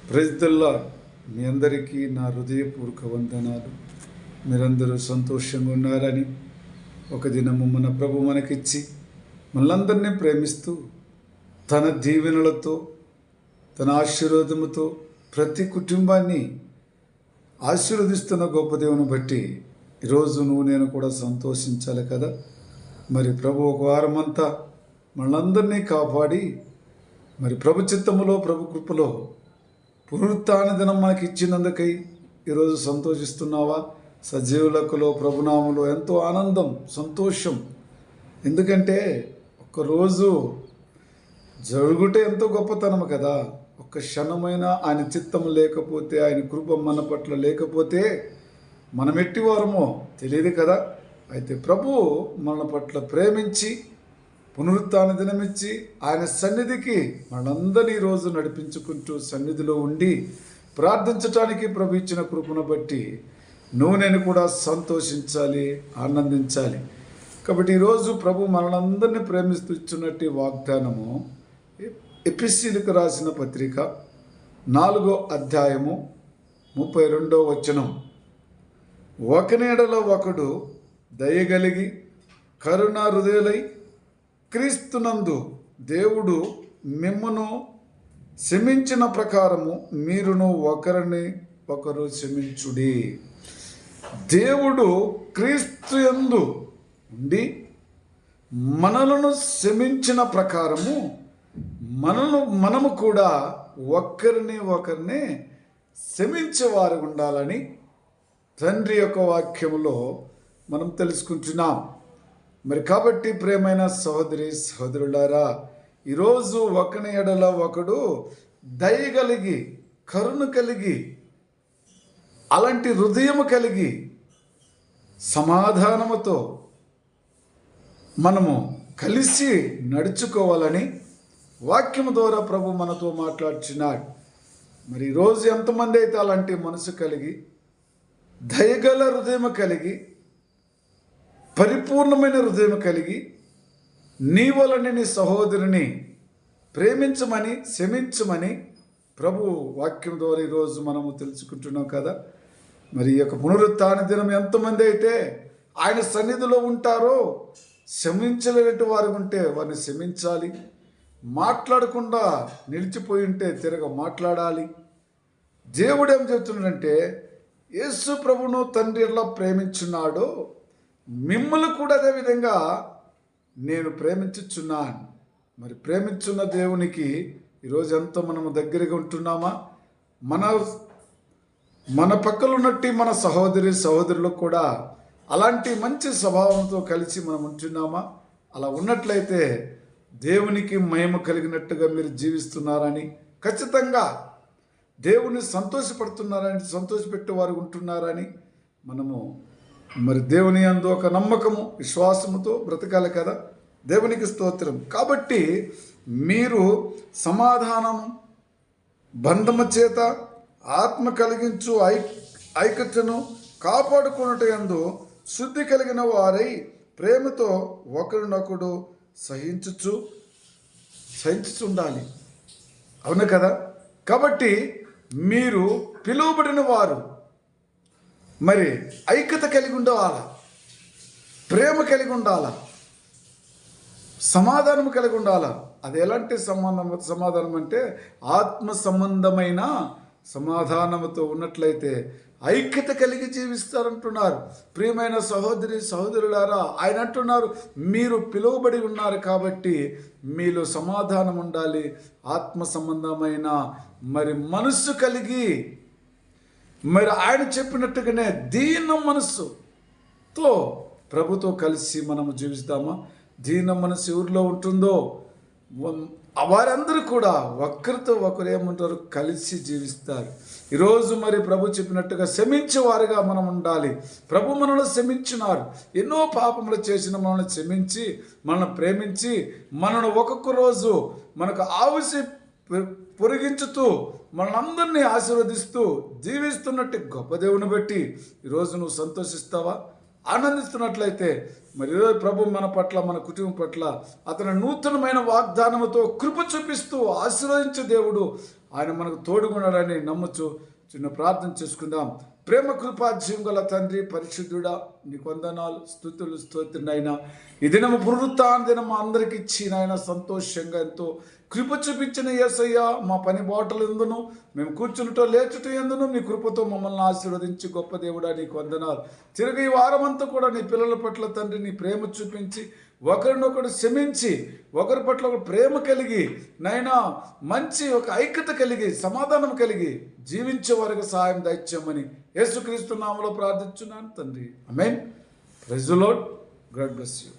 ప్రైజ్దల్లా మీ అందరికీ నా హృదయపూర్వక వందనాలు. మీరందరూ సంతోషంగా ఉన్నారని, ఒక దినము మన ప్రభు మనకిచ్చి మనలందరినీ ప్రేమిస్తూ తన దీవెనలతో తన ఆశీర్వాదముతో ప్రతి కుటుంబాన్ని ఆశీర్వదిస్తున్న గొప్ప దేవుని బట్టి ఈరోజు నేను కూడా సంతోషించాలి కదా. మరి ప్రభు ఒక వారం అంతా మనందరినీ కాపాడి మరి ప్రభు చిత్తములో ప్రభు కృపలో పునరుత్థాన దినం మనకి ఇచ్చినందుకై ఈరోజు సంతోషిస్తున్నావా? సజీవులకులో ప్రభునాములో ఎంతో ఆనందం, సంతోషం. ఎందుకంటే ఒక్కరోజు జరుగుటే ఎంతో గొప్పతనం కదా. ఒక్క క్షణమైన ఆయన చిత్తం లేకపోతే, ఆయన కృప మన పట్ల లేకపోతే మనం ఎట్టివారమో తెలియదు కదా. అయితే ప్రభు మన పట్ల ప్రేమించి పునరుత్థాన దినమిచ్చి ఆయన సన్నిధికి మనందరినీ ఈరోజు నడిపించుకుంటూ సన్నిధిలో ఉండి ప్రార్థించటానికి ప్రభు ఇచ్చిన కృపను బట్టి నేను కూడా సంతోషించాలి, ఆనందించాలి. కాబట్టి ఈరోజు ప్రభు మనందరినీ ప్రేమిస్తూ ఇచ్చినట్టు వాగ్దానము ఎఫెసీయులకు రాసిన పత్రిక 4వ అధ్యాయము 32వ వచనం. ఒకని ఎడల ఒకడు దయగలిగి కరుణా హృదయులై క్రీస్తునందు దేవుడు మిమ్మును క్షమించిన ప్రకారము మీరును ఒకరిని ఒకరు క్షమించుడి. దేవుడు క్రీస్తు యందు ఉండి మనలను క్షమించిన ప్రకారము మనము కూడా ఒకరిని క్షమించేవారు ఉండాలని తండ్రి యొక్క వాక్యములో మనం తెలుసుకుంటున్నాం. మరి కాబట్టి ప్రియమైన సహోదరి సహోదరులారా, ఈరోజు ఒకని ఎడల ఒకడు దయగలిగి కరుణ కలిగి అలాంటి హృదయము కలిగి సమాధానముతో మనము కలిసి నడుచుకోవాలని వాక్యము ద్వారా ప్రభు మనతో మాట్లాడుచున్నాడు. మరి ఈరోజు ఎంతమంది అయితే అలాంటి మనసు కలిగి దయగల హృదయం కలిగి పరిపూర్ణమైన హృదయం కలిగి నీ వలన నీ సహోదరుని ప్రేమించమని క్షమించమని ప్రభు వాక్యం ద్వారా ఈరోజు మనము తెలుసుకుంటున్నాం కదా. మరి ఈ యొక్క పునరుత్థాన దినం ఎంతమంది అయితే ఆయన సన్నిధిలో ఉంటారో క్షమించలేనట్టు వారు ఉంటే వారిని క్షమించాలి. మాట్లాడకుండా నిలిచిపోయి ఉంటే తిరగ మాట్లాడాలి. దేవుడు ఏం చెప్తున్నాడంటే, యేసు ప్రభును తండ్రి ఎలా ప్రేమించున్నాడో మిమ్మల్ని కూడా అదేవిధంగా నేను ప్రేమించుచున్నాను. మరి ప్రేమించున్న దేవునికి ఈరోజు ఎంతో మనము దగ్గరగా ఉంటున్నామా? మన పక్కన ఉన్నట్టు మన సహోదరులకు కూడా అలాంటి మంచి స్వభావంతో కలిసి మనం ఉంటున్నామా? అలా ఉన్నట్లయితే దేవునికి మహిమ కలిగినట్టుగా మీరు జీవిస్తున్నారని, ఖచ్చితంగా దేవుని సంతోషపెట్టేవారు ఉంటున్నారని మనము మరి దేవుని యందు ఒక నమ్మకము విశ్వాసముతో బ్రతకాలి కదా. దేవునికి స్తోత్రం. కాబట్టి మీరు సమాధానం బంధము చేత ఆత్మ కలిగించు ఐక్యతను కాపాడుకున్నట యందు శుద్ధి కలిగిన వారై ప్రేమతో ఒకరినొకడు సహించుచుండాలి. అవును కదా. కాబట్టి మీరు పిలువబడిన వారు మరి ఐక్యత కలిగి ఉండాలా, ప్రేమ కలిగి ఉండాలా, సమాధానం కలిగి ఉండాలా. అది ఎలాంటి సమాధానం అంటే ఆత్మ సంబంధమైన సమాధానంతో ఉన్నట్లయితే ఐక్యత కలిగి జీవిస్తారంటున్నారు. ప్రియమైన సహోదరులారా, ఆయన అంటున్నారు, మీరు పిలువబడి ఉన్నారు కాబట్టి మీలో సమాధానం ఉండాలి. ఆత్మ సంబంధమైన మరి మనస్సు కలిగి మరి ఆయన చెప్పినట్టుగానే దీన మనస్సుతో ప్రభుతో కలిసి మనము జీవిస్తామా? దీన మనసు ఎవరిలో ఉంటుందో వారందరూ కూడా ఒకరితో ఒకరు ఏమంటారు, కలిసి జీవిస్తారు. ఈరోజు మరి ప్రభు చెప్పినట్టుగా క్షమించేవారుగా మనం ఉండాలి. ప్రభు మనల్ని క్షమించినారు. ఎన్నో పాపములు చేసిన మనల్ని క్షమించి మనల్ని ప్రేమించి మనల్ని ఒక్కొక్క రోజు మనకు ఆవసి పొరిగించుతూ మనందరినీ ఆశీర్వదిస్తూ జీవిస్తున్నట్టు గొప్ప దేవుని బట్టి ఈరోజు నువ్వు సంతోషిస్తావా? ఆనందిస్తున్నట్లయితే మరి ఈరోజు ప్రభు మన పట్ల, మన కుటుంబం పట్ల అతని నూతనమైన వాగ్దానముతో కృప చూపిస్తూ ఆశీర్వదించే దేవుడు ఆయన మనకు తోడుగున్నాడని నమ్మచ్చు. చిన్న ప్రార్థన చేసుకుందాం. ప్రేమ కృపా జీవం గల తండ్రి, పరిశుద్ధుడా, నీకు వందనాలు, స్తుతులు, స్తోత్రునైనా ఈ దినము పునరుత్థాన దినం అందరికి ఇచ్చి నాయన సంతోషంగా ఎంతో కృప చూపించిన యేసయ్య, మా పని బాటలు ఎందును మేము కూర్చున్నటో లేచుట ఎందును నీ కృపతో మమ్మల్ని ఆశీర్వదించి గొప్ప దేవుడా నీకు వందనాలు. తిరిగి ఈ వారమంతా కూడా నీ పిల్లల పట్ల తండ్రి నీ ప్రేమ చూపించి ఒకరినొకరు క్షమించి ఒకరి పట్ల ఒక ప్రేమ కలిగి నైనా మంచి ఒక ఐక్యత కలిగి సమాధానం కలిగి జీవించే వారికి సహాయం దయచేయమని యేసుక్రీస్తు నామములో ప్రార్థించున్నాను తండ్రి. ఆమేన్. Praise the Lord. God bless you.